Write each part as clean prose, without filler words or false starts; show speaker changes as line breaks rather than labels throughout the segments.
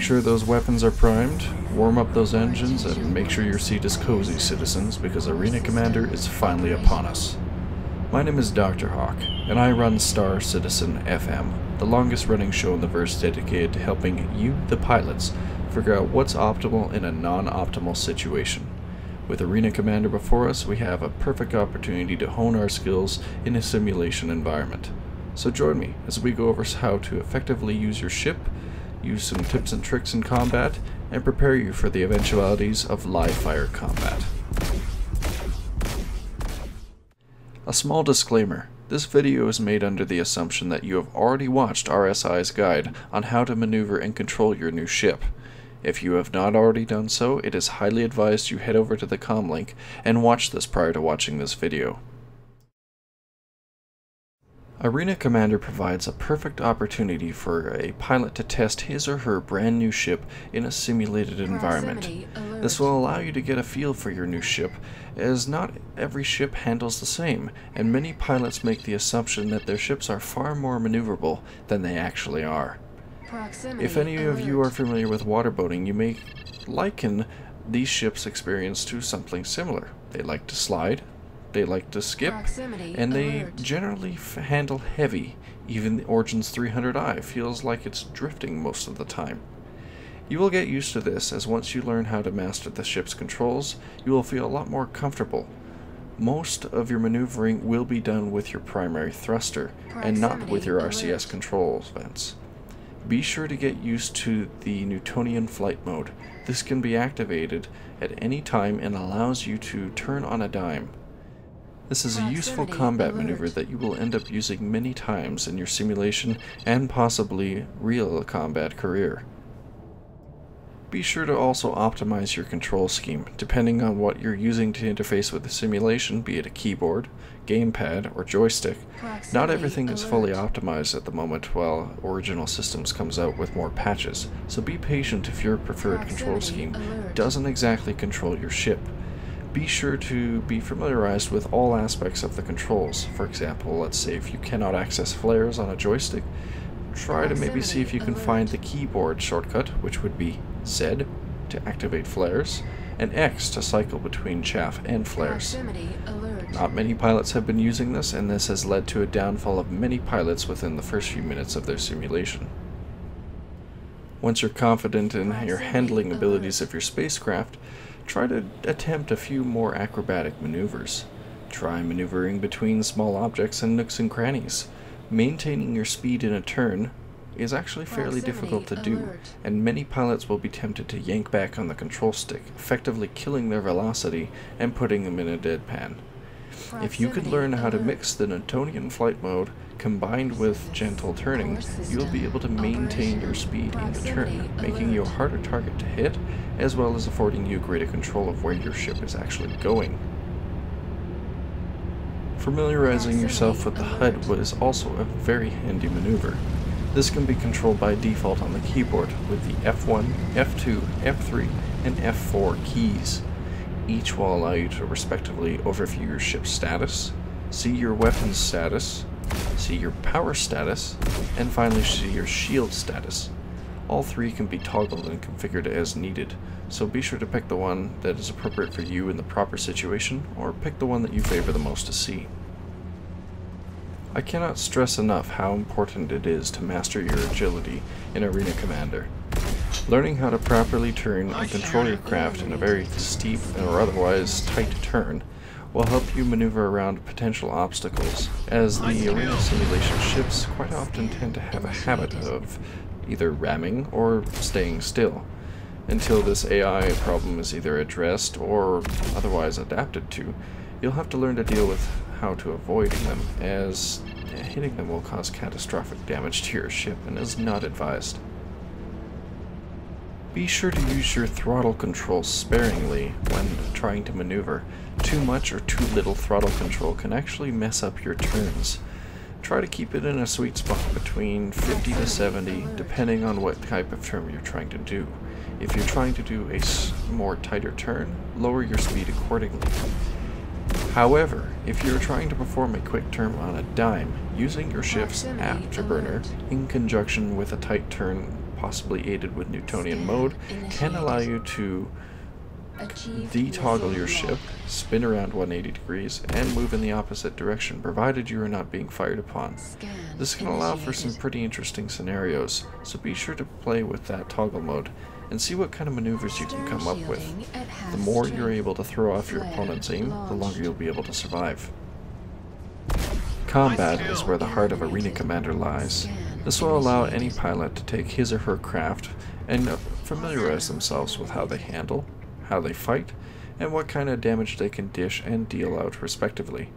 Make sure those weapons are primed, warm up those engines, and make sure your seat is cozy, citizens, because Arena Commander is finally upon us. My name is Dr. Hawk, and I run Star Citizen FM, the longest running show in the verse dedicated to helping you, the pilots, figure out what's optimal in a non-optimal situation. With Arena Commander before us, we have a perfect opportunity to hone our skills in a simulation environment. So join me as we go over how to effectively use your ship, use some tips and tricks in combat, and prepare you for the eventualities of live-fire combat. A small disclaimer. This video is made under the assumption that you have already watched RSI's guide on how to maneuver and control your new ship. If you have not already done so, it is highly advised you head over to the comm link and watch this prior to watching this video. Arena Commander provides a perfect opportunity for a pilot to test his or her brand new ship in a simulated environment. This will allow you to get a feel for your new ship, as not every ship handles the same, and many pilots make the assumption that their ships are far more maneuverable than they actually are. If any of you are familiar with waterboating, you may liken these ships' experience to something similar. They like to slide, they like to skip, and they generally handle heavy. Even the Origin's 300i feels like it's drifting most of the time. You will get used to this, as once you learn how to master the ship's controls, you will feel a lot more comfortable. Most of your maneuvering will be done with your primary thruster, and not with your RCS control vents. Be sure to get used to the Newtonian flight mode. This can be activated at any time and allows you to turn on a dime. This is a useful combat maneuver that you will end up using many times in your simulation and possibly real combat career. Be sure to also optimize your control scheme, depending on what you're using to interface with the simulation, be it a keyboard, gamepad, or joystick. Not everything is fully optimized at the moment while Original Systems comes out with more patches, so be patient if your preferred control scheme doesn't exactly control your ship. Be sure to be familiarized with all aspects of the controls. For example, let's say if you cannot access flares on a joystick, try to maybe see if you can find the keyboard shortcut, which would be Z to activate flares, and X to cycle between chaff and flares. Not many pilots have been using this, and this has led to a downfall of many pilots within the first few minutes of their simulation. Once you're confident in your handling abilities of your spacecraft, try to attempt a few more acrobatic maneuvers. Try maneuvering between small objects and nooks and crannies. Maintaining your speed in a turn is actually fairly difficult to do, and many pilots will be tempted to yank back on the control stick, effectively killing their velocity and putting them in a deadpan. If you could learn how to mix the Newtonian flight mode combined with gentle turning, you'll be able to maintain your speed in the turn, making you a harder target to hit, as well as affording you greater control of where your ship is actually going. Familiarizing yourself with the HUD is also a very handy maneuver. This can be controlled by default on the keyboard with the F1, F2, F3, and F4 keys. Each will allow you to respectively overview your ship's status, see your weapons status, see your power status, and finally see your shield status. All three can be toggled and configured as needed, so be sure to pick the one that is appropriate for you in the proper situation, or pick the one that you favor the most to see. I cannot stress enough how important it is to master your agility in Arena Commander. Learning how to properly turn and control your craft in a very steep or otherwise tight turn will help you maneuver around potential obstacles, as the arena simulation ships quite often tend to have a habit of either ramming or staying still. Until this AI problem is either addressed or otherwise adapted to, you'll have to learn to deal with how to avoid them, as hitting them will cause catastrophic damage to your ship and is not advised. Be sure to use your throttle control sparingly when trying to maneuver. Too much or too little throttle control can actually mess up your turns. Try to keep it in a sweet spot between 50 to 70, depending on what type of turn you're trying to do. If you're trying to do a more tighter turn, lower your speed accordingly. However, if you're trying to perform a quick turn on a dime, using your ship's afterburner in conjunction with a tight turn possibly aided with Newtonian mode, can allow you to detoggle your ship, spin around 180 degrees, and move in the opposite direction, provided you are not being fired upon. This can allow for some pretty interesting scenarios, so be sure to play with that toggle mode and see what kind of maneuvers you can come up with. The more you're able to throw off your opponent's aim, the longer you'll be able to survive. Combat is where the heart of Arena Commander lies. This will allow any pilot to take his or her craft and familiarize themselves with how they handle, how they fight, and what kind of damage they can dish and deal out respectively.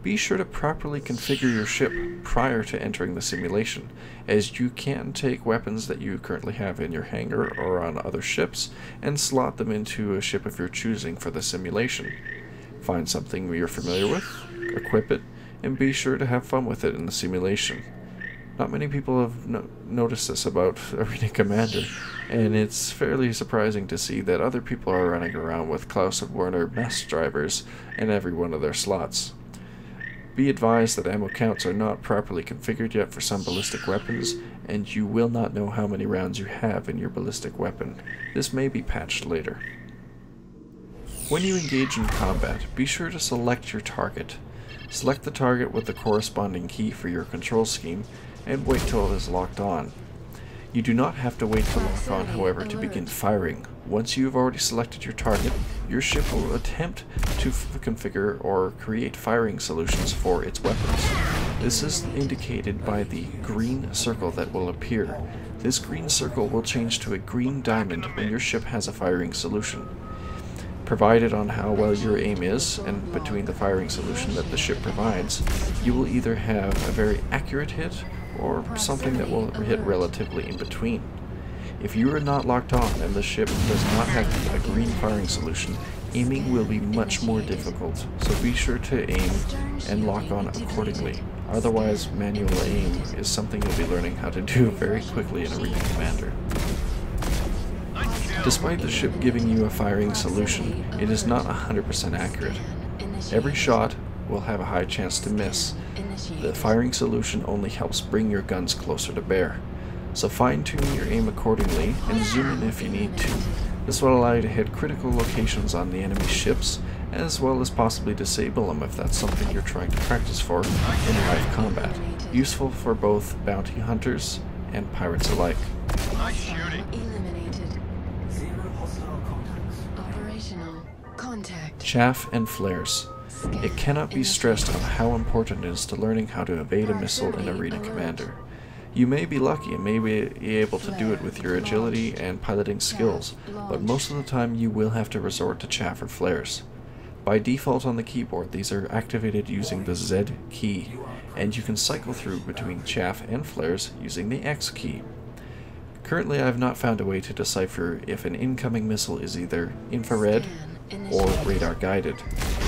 Be sure to properly configure your ship prior to entering the simulation, as you can take weapons that you currently have in your hangar or on other ships and slot them into a ship of your choosing for the simulation. Find something you're familiar with, equip it, and be sure to have fun with it in the simulation. Not many people have noticed this about Arena Commander, and it's fairly surprising to see that other people are running around with Klaus and Werner mess drivers in every one of their slots. Be advised that ammo counts are not properly configured yet for some ballistic weapons, and you will not know how many rounds you have in your ballistic weapon. This may be patched later. When you engage in combat, be sure to select your target. Select the target with the corresponding key for your control scheme, and wait till it is locked on. You do not have to wait to lock on, however, to begin firing. Once you have already selected your target, your ship will attempt to configure or create firing solutions for its weapons. This is indicated by the green circle that will appear. This green circle will change to a green diamond when your ship has a firing solution. Provided on how well your aim is, and between the firing solution that the ship provides, you will either have a very accurate hit, or something that will hit relatively in between. If you are not locked on and the ship does not have a green firing solution, aiming will be much more difficult, so be sure to aim and lock on accordingly. Otherwise, manual aim is something you'll be learning how to do very quickly in Arena Commander. Despite the ship giving you a firing solution, it is not 100% accurate. Every shot will have a high chance to miss. The firing solution only helps bring your guns closer to bear. So fine-tune your aim accordingly and zoom in if you need to. This will allow you to hit critical locations on the enemy ships, as well as possibly disable them if that's something you're trying to practice for in live combat. Useful for both bounty hunters and pirates alike. Chaff and flares. It cannot be stressed on how important it is to learning how to evade a missile in Arena Commander. You may be lucky and may be able to do it with your agility and piloting skills, but most of the time you will have to resort to chaff or flares. By default on the keyboard, these are activated using the Z key, and you can cycle through between chaff and flares using the X key. Currently I have not found a way to decipher if an incoming missile is either infrared or radar guided.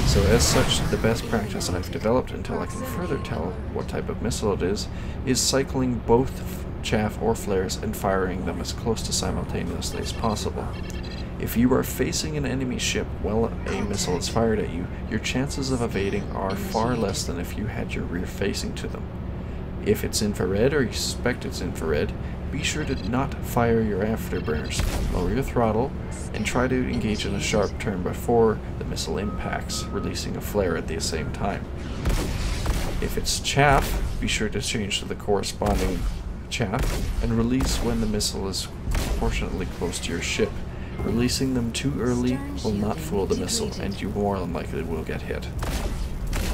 So as such, the best practice I've developed until I can further tell what type of missile it is cycling both chaff or flares and firing them as close to simultaneously as possible. If you are facing an enemy ship while a missile is fired at you, your chances of evading are far less than if you had your rear facing to them. If it's infrared or you suspect it's infrared, be sure to not fire your afterburners, lower your throttle, and try to engage in a sharp turn before the missile impacts, releasing a flare at the same time. If it's chaff, be sure to change to the corresponding chaff and release when the missile is proportionately close to your ship. Releasing them too early will not fool the missile, and you more than likely will get hit.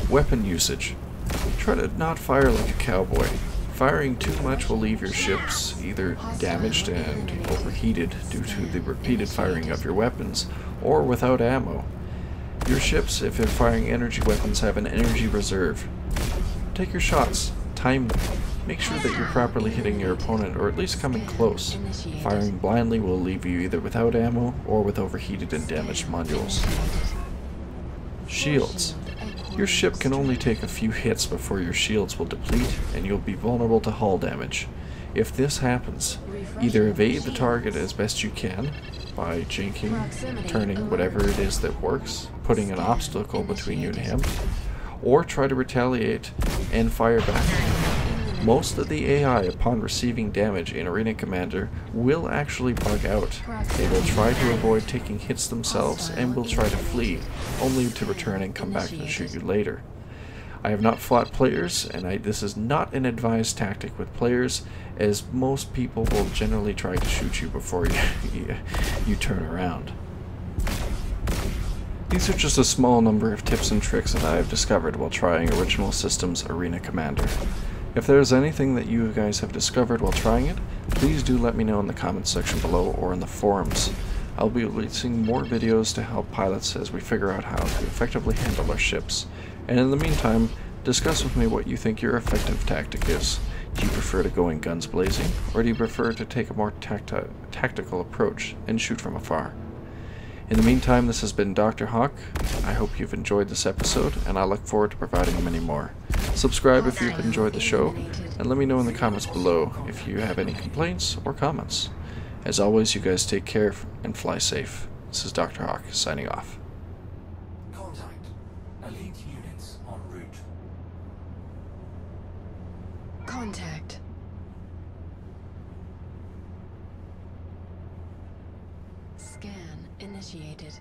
Weapon usage. Try to not fire like a cowboy. Firing too much will leave your ships either damaged and overheated due to the repeated firing of your weapons, or without ammo. Your ships, if they're firing energy weapons, have an energy reserve. Take your shots, time them, make sure that you're properly hitting your opponent or at least coming close. Firing blindly will leave you either without ammo or with overheated and damaged modules. Shields. Your ship can only take a few hits before your shields will deplete and you'll be vulnerable to hull damage. If this happens, either evade the target as best you can by jinking, turning, whatever it is that works, putting an obstacle between you and him, or try to retaliate and fire back. Most of the AI, upon receiving damage in Arena Commander, will actually bug out. They will try to avoid taking hits themselves and will try to flee, only to return and come back and shoot you later. I have not fought players, and this is not an advised tactic with players, as most people will generally try to shoot you before you turn around. These are just a small number of tips and tricks that I have discovered while trying Original Systems Arena Commander. If there is anything that you guys have discovered while trying it, please do let me know in the comments section below or in the forums. I'll be releasing more videos to help pilots as we figure out how to effectively handle our ships. And in the meantime, discuss with me what you think your effective tactic is. Do you prefer to go in guns blazing, or do you prefer to take a more tactical approach and shoot from afar? In the meantime, this has been Dr. Hawk. I hope you've enjoyed this episode, and I look forward to providing many more. Subscribe if you've enjoyed the show, and let me know in the comments below if you have any complaints or comments. As always, you guys take care and fly safe. This is Dr. Hawk, signing off.
Contact. Elite units en route.
Contact. Scan initiated.